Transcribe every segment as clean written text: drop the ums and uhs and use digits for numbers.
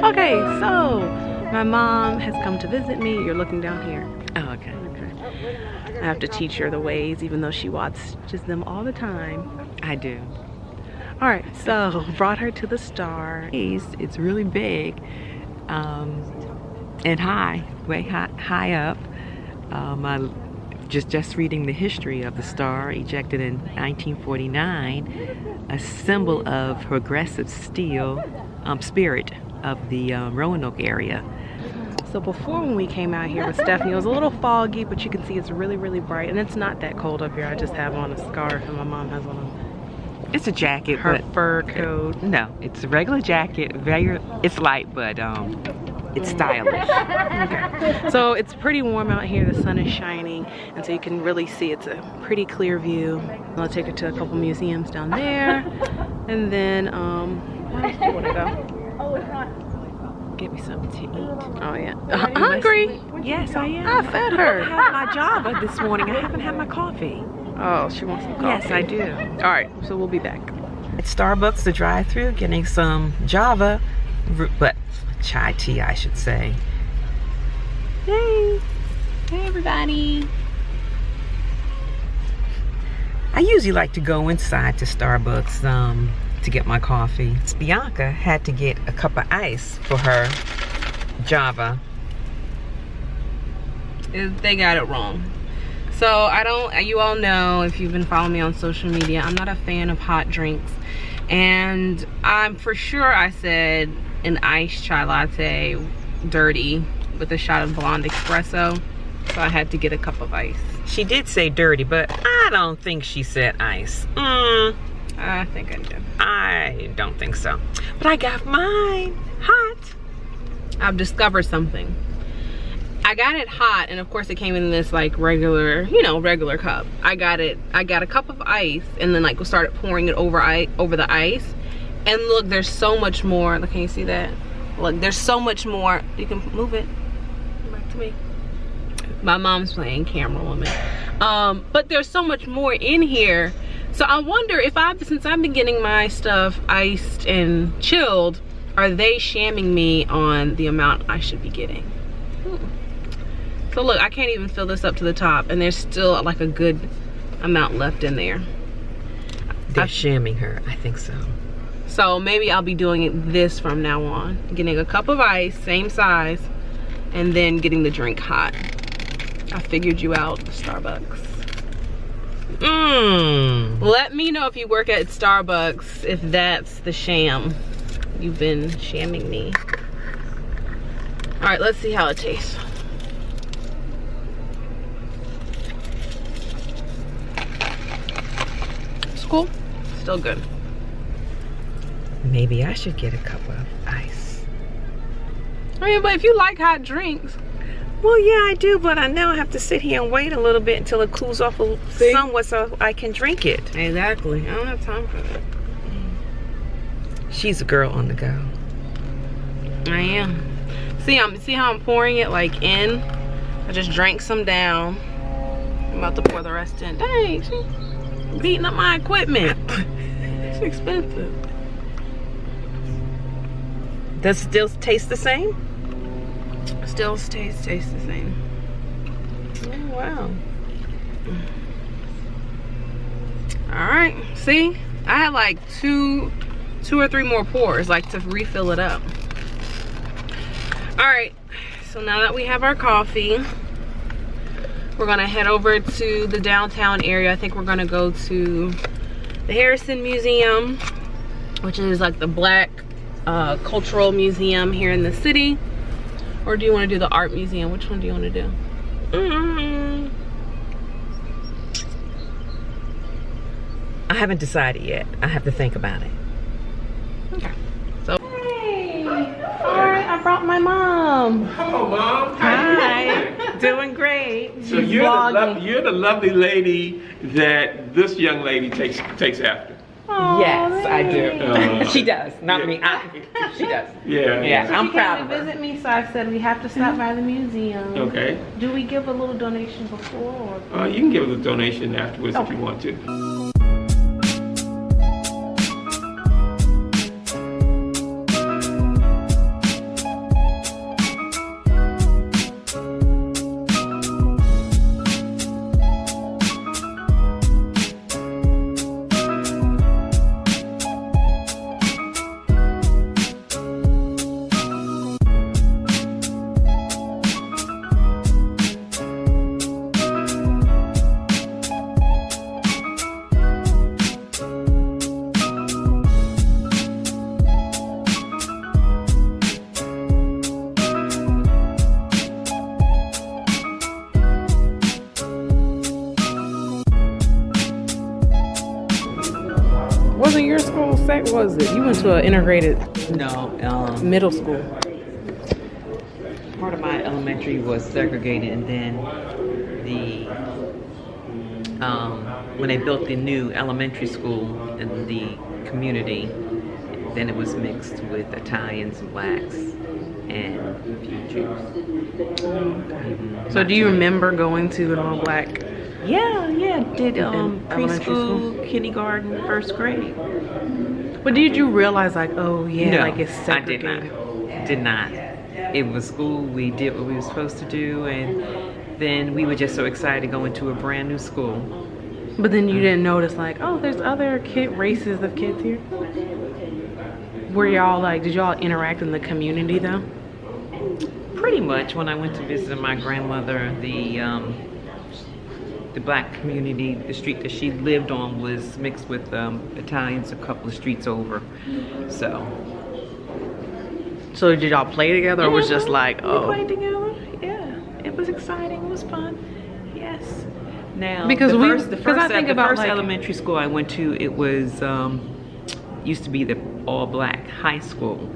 Okay, so my mom has come to visit me. You're looking down here. Oh, okay. I have to teach her the ways, even though she watches them all the time. I do. All right, so brought her to the Star. It's really big and high, way high up. I just reading the history of the Star, ejected in 1949, a symbol of progressive spirit of the Roanoke area. So before, when we came out here with Stephanie, it was a little foggy, but you can see it's really, really bright, and it's not that cold up here. I just have on a scarf, and my mom has on It's a jacket, her but fur coat. No, it's a regular jacket. It's light, but it's stylish. Okay. So it's pretty warm out here. The sun is shining, and so you can really see it's a pretty clear view. I'll take her to a couple museums down there, and then where else do you want to go? Oh, it's not. Get me something to eat. Oh yeah. Hungry? Yes, I am. I fed her. I had my Java this morning. I haven't had my coffee. Oh, she wants some coffee. Yes, I do. All right, so we'll be back. At Starbucks, the drive-thru, getting some Java, but chai tea, I should say. Hey. Hey, everybody. I usually like to go inside to Starbucks to get my coffee. Bianca had to get a cup of ice for her Java. They got it wrong. So you all know, if you've been following me on social media, I'm not a fan of hot drinks. And I'm for sure I said an iced chai latte, dirty, with a shot of blonde espresso. So I had to get a cup of ice. She did say dirty, but I don't think she said ice. I think I did. I don't think so. But I got mine hot. I've discovered something. I got it hot, and of course it came in this like regular, regular cup. I got a cup of ice, and then like started pouring it over the ice. And look, there's so much more. Look, can you see that? Look, there's so much more. You can move it. Come back to me. My mom's playing camera woman. But there's so much more in here. So I wonder if since I've been getting my stuff iced and chilled, are they shamming me on the amount I should be getting? So look, I can't even fill this up to the top, and there's still like a good amount left in there. They're shamming her, I think so. So maybe I'll be doing this from now on. Getting a cup of ice, same size, and then getting the drink hot. I figured you out, Starbucks. Let me know if you work at Starbucks, if that's the sham. You've been shamming me. All right, let's see how it tastes. It's cool, still good. Maybe I should get a cup of ice. I mean, but if you like hot drinks. Well, yeah, I do, but I now have to sit here and wait a little bit until it cools off somewhat so I can drink it. Exactly. I don't have time for that. She's a girl on the go. I am. See how I'm pouring it like in? I just drank some down. I'm about to pour the rest in. Dang, she's beating up my equipment. It's expensive. Does it still taste the same? Still tastes the same. Oh, wow. All right, see? I had like two or three more pours, like to refill it up. All right, so now that we have our coffee, we're gonna head over to the downtown area. I think we're gonna go to the Harrison Museum, which is like the Black cultural museum here in the city. Or do you want to do the art museum? Which one do you want to do? I haven't decided yet. I have to think about it. Okay. So, hey, all right, I brought my mom. Hello, Mom. Hi. Doing great. So you're the lovely lady that this young lady takes after. Oh, Yes, I do. Oh. She does. Not me. She does. Yeah. Yeah, So I'm she proud came of to her. visit me, so I said we have to stop by the museum. Okay. Do we give a little donation before? Or? You can give us a donation afterwards if Okay. you want to. what was it? You went to an integrated No, middle school. part of my elementary was segregated, and then when they built the new elementary school in the community, then it was mixed with Italians and blacks and a few Jews. So do you remember going to an all-black? Yeah, did elementary preschool, kindergarten, first grade. But did you realize like, oh yeah, No, like it's segregated? I did not. It was school. We did what we were supposed to do, and then we were just so excited to go into a brand new school. But then you didn't notice like, oh, there's other races of kids here? Were y'all like, did y'all interact in the community though? Pretty much. When I went to visit my grandmother, the black community, the street that she lived on was mixed with Italians a couple of streets over. So did y'all play together, or was just like, oh? We played together. Yeah, it was exciting. It was fun. Yes. Now, because the first elementary school I went to, it was used to be the all-black high school.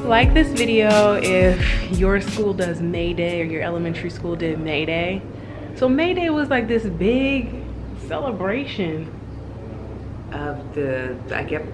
Like this video if your school does May Day or your elementary school did May Day. So May Day was like this big celebration Of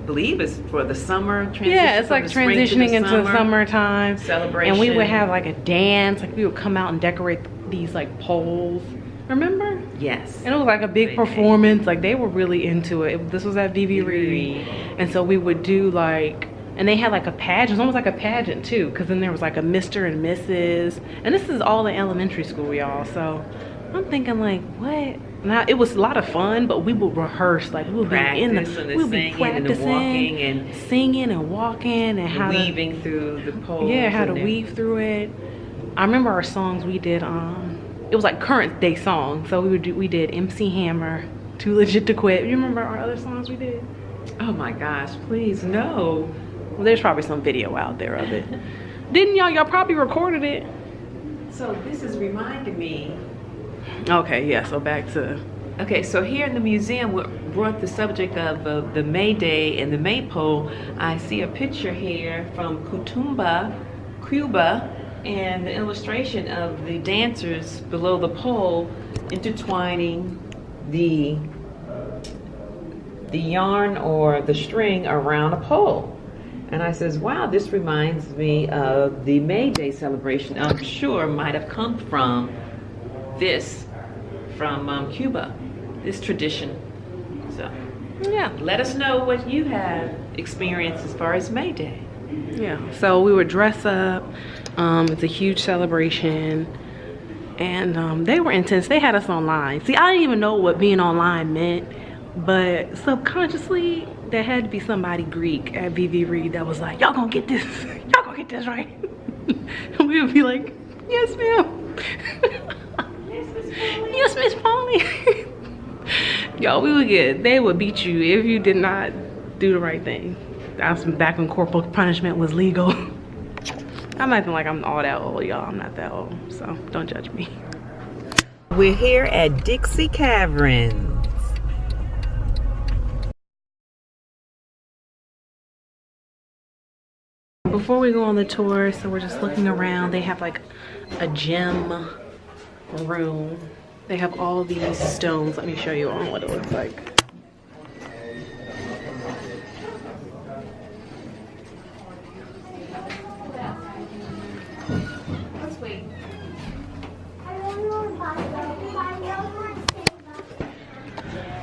believe it's for the summer transition. Yeah, it's like transitioning into summertime celebration. And we would have like a dance, like we would come out and decorate these like poles. Remember? Yes. And it was like a big performance. Like they were really into it. This was at VV Reed. And so we would do like, and they had like a pageant. It was almost like a pageant too, because then there was like a Mr. and Mrs. And this is all in elementary school, y'all. So I'm thinking like, what? Now it was a lot of fun, but we would rehearse. Like we would be in the, we would be practicing, walking and singing and walking and how weaving through the poles. Yeah, how to weave through it. I remember our songs we did. It was like current day songs. So we did MC Hammer, Too Legit to Quit. You remember our other songs we did? Oh my gosh, please no. Well, there's probably some video out there of it. Didn't y'all probably recorded it? So this is reminding me. Okay, yeah, so back to. Okay, so here in the museum, what brought the subject of the May Day and the Maypole, I see a picture here from Cuba, and the illustration of the dancers below the pole intertwining the yarn or the string around a pole. And I says, wow, this reminds me of the May Day celebration. I'm sure might have come from this, from Cuba, this tradition. So, yeah, let us know what you have experienced as far as May Day. Yeah, so we would dress up. It's a huge celebration. And they were intense. They had us online. See, I didn't even know what being online meant. But subconsciously, there had to be somebody Greek at VV Reed that was like, y'all gonna get this. Y'all gonna get this right. And we would be like, yes, ma'am. Yes, Miss Polly. Y'all, they would beat you if you did not do the right thing. That was back when corporal punishment was legal. I'm acting like I'm all that old, y'all. I'm not that old, so don't judge me. We're here at Dixie Caverns. Before we go on the tour, so we're just looking around. They have like a gem room. They have all these stones. Let me show you all what it looks like. Let's wait.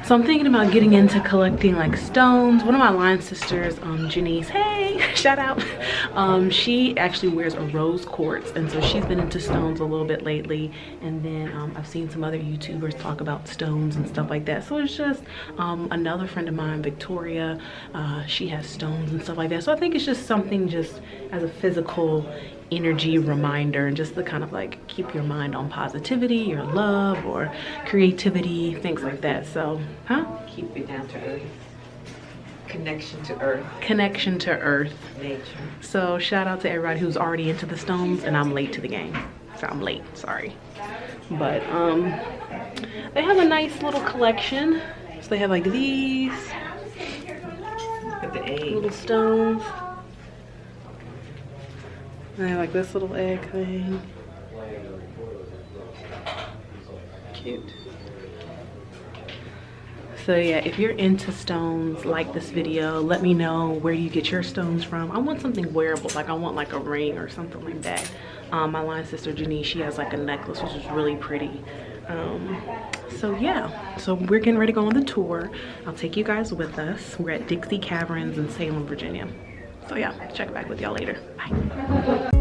So I'm thinking about getting into collecting like stones. One of my line sisters, Janice, hey, shout out. She actually wears a rose quartz, and so she's been into stones a little bit lately. And then I've seen some other YouTubers talk about stones and stuff like that. So it's just another friend of mine, Victoria, she has stones and stuff like that. So I think it's just something just as a physical energy reminder, and just to kind of like keep your mind on positivity or love or creativity, things like that. So Keep it down to earth. Connection to earth. Connection to earth. Nature. So shout out to everybody who's already into the stones, and I'm late to the game. So I'm late, sorry. But they have a nice little collection. So they have like these little stones. And they have like this little egg thing. Cute. So yeah, if you're into stones, like this video, let me know where you get your stones from. I want something wearable, like I want like a ring or something like that. My line sister Janice, she has like a necklace which is really pretty. So yeah, so we're getting ready to go on the tour. I'll take you guys with us. We're at Dixie Caverns in Salem, Virginia. So yeah, check back with y'all later. Bye.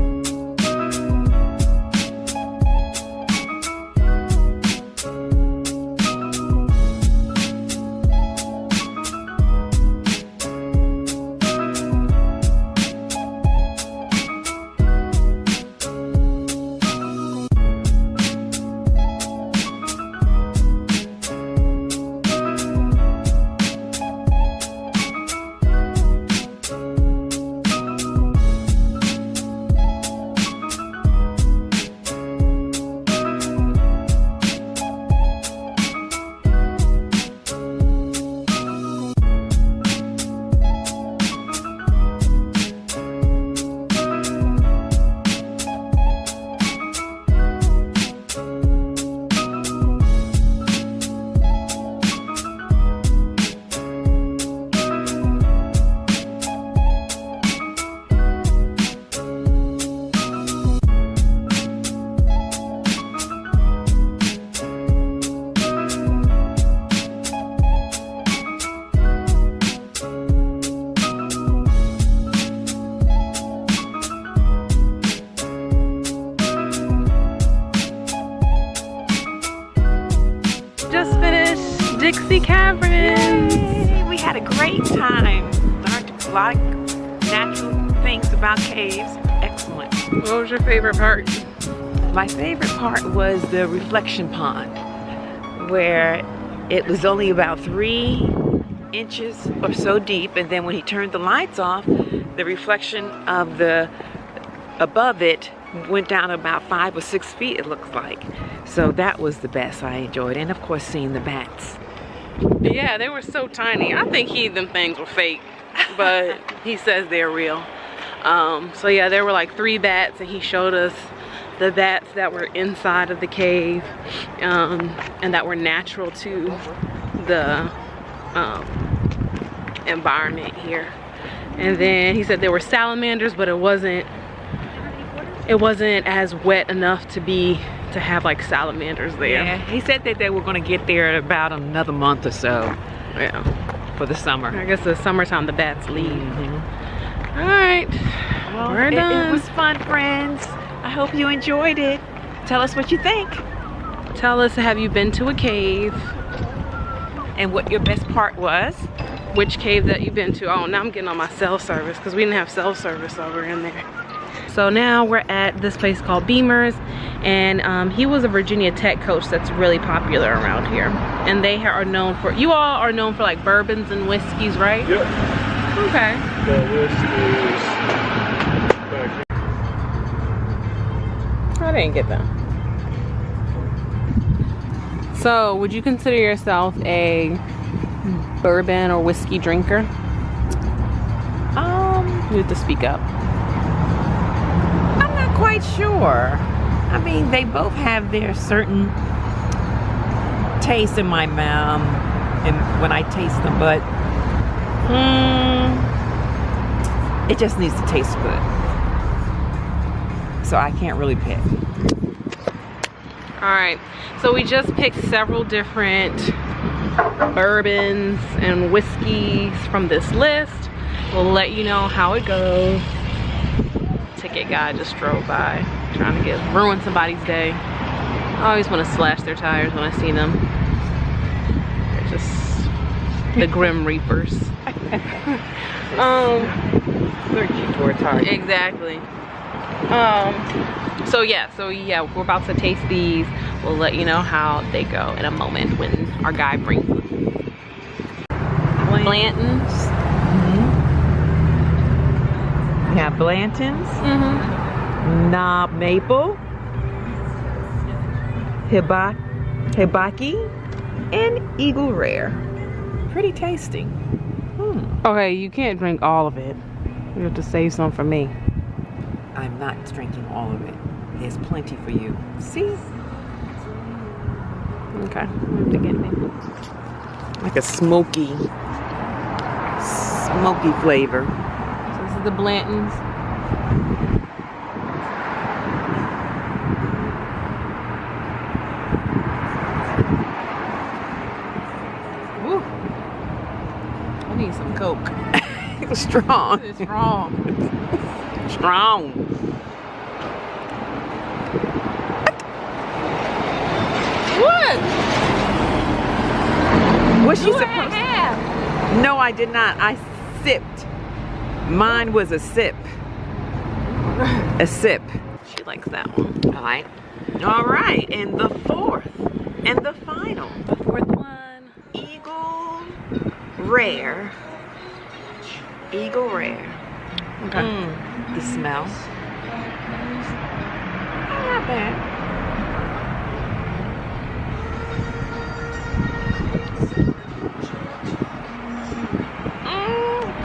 Just finished Dixie Caverns. Yay. We had a great time. Learned a lot of natural things about caves. Excellent. What was your favorite part? My favorite part was the reflection pond, where it was only about 3 inches or so deep, and then when he turned the lights off, the reflection of the above it went down about 5 or 6 feet, it looks like. So that was the best. I enjoyed it. And of course seeing the bats. Yeah, they were so tiny. I think them things were fake, but he says they're real. So yeah, there were like 3 bats, and he showed us the bats that were inside of the cave, and that were natural to the environment here. And then he said there were salamanders, but it wasn't as wet enough to have like salamanders there. Yeah, he said that they were going to get there in about another month or so. Yeah, for the summer. I guess the summertime the bats leave. All right, well, we're done. It was fun, friends. I hope you enjoyed it. Tell us what you think. Tell us, have you been to a cave? And what your best part was. Which cave that you've been to. Oh, now I'm getting on my cell service because we didn't have cell service over in there. So now we're at this place called Beamer's, and he was a Virginia Tech coach that's really popular around here. And they are known for, you all are known for like bourbons and whiskeys, right? Yep. Okay. The whiskeys back here. I didn't get that. So, would you consider yourself a bourbon or whiskey drinker? You have to speak up. I'm not quite sure. I mean, they both have their certain taste in my mouth and when I taste them, but it just needs to taste good. So I can't really pick. All right, so we just picked several different bourbons and whiskeys from this list. We'll let you know how it goes. Ticket guy just drove by, trying to ruin somebody's day. I always want to slash their tires when I see them. They're just the Grim Reapers. Searching for a target. Exactly. So yeah, we're about to taste these. We'll let you know how they go in a moment when our guy brings them. Blanton's. We have Blanton's, Knob Maple, Hibaki, and Eagle Rare. Pretty tasty. Okay, you can't drink all of it. You have to save some for me. I'm not drinking all of it. There's plenty for you. See? Okay, to get me. Like a smoky flavor. So this is the Blanton's. Woo. I need some Coke. It was strong. It's strong. Strong. What? Was she Two and a supposed to? half. No, I did not. I sipped. Mine was a sip. A sip. She likes that one. All right. All right. And the fourth and the final. The fourth one. Eagle Rare. Eagle Rare. Okay. The smell. Not bad.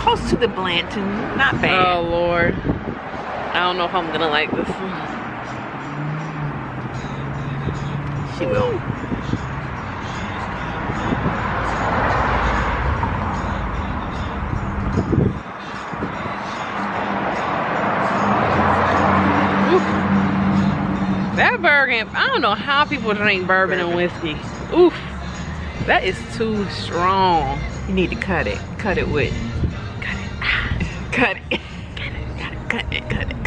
Close to the Blanton. Not bad. Oh Lord. I don't know if I'm gonna like this one. She will. That bourbon, I don't know how people drink bourbon and whiskey. Oof. That is too strong. You need to cut it. Cut it with. Cut it. Cut it. Cut it. Cut it. Cut it.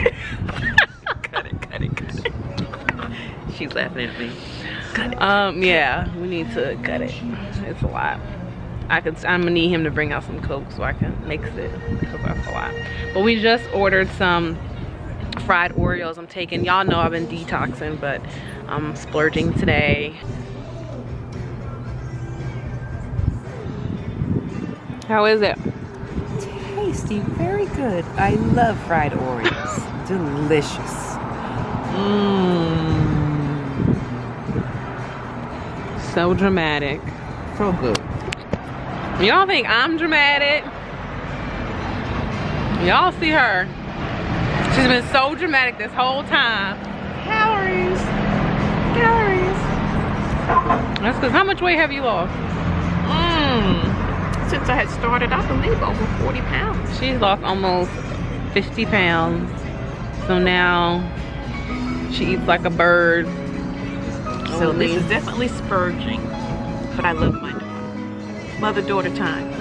Cut it. Cut it. Cut it. She's laughing at me. Cut it. Yeah, we need to cut it. It's a lot. I'm gonna need him to bring out some Coke so I can mix it, because that's a lot. But we just ordered some fried Oreos. I'm taking, y'all know I've been detoxing, but I'm splurging today. How is it? Tasty, very good. I love fried Oreos. Delicious. So dramatic. So good. Y'all think I'm dramatic? Y'all see her. She's been so dramatic this whole time. Calories. That's because how much weight have you lost? Since I had started, I believe over 40 pounds. She's lost almost 50 pounds. So now she eats like a bird. So this is definitely spurging. But I love my daughter. Mother-daughter time.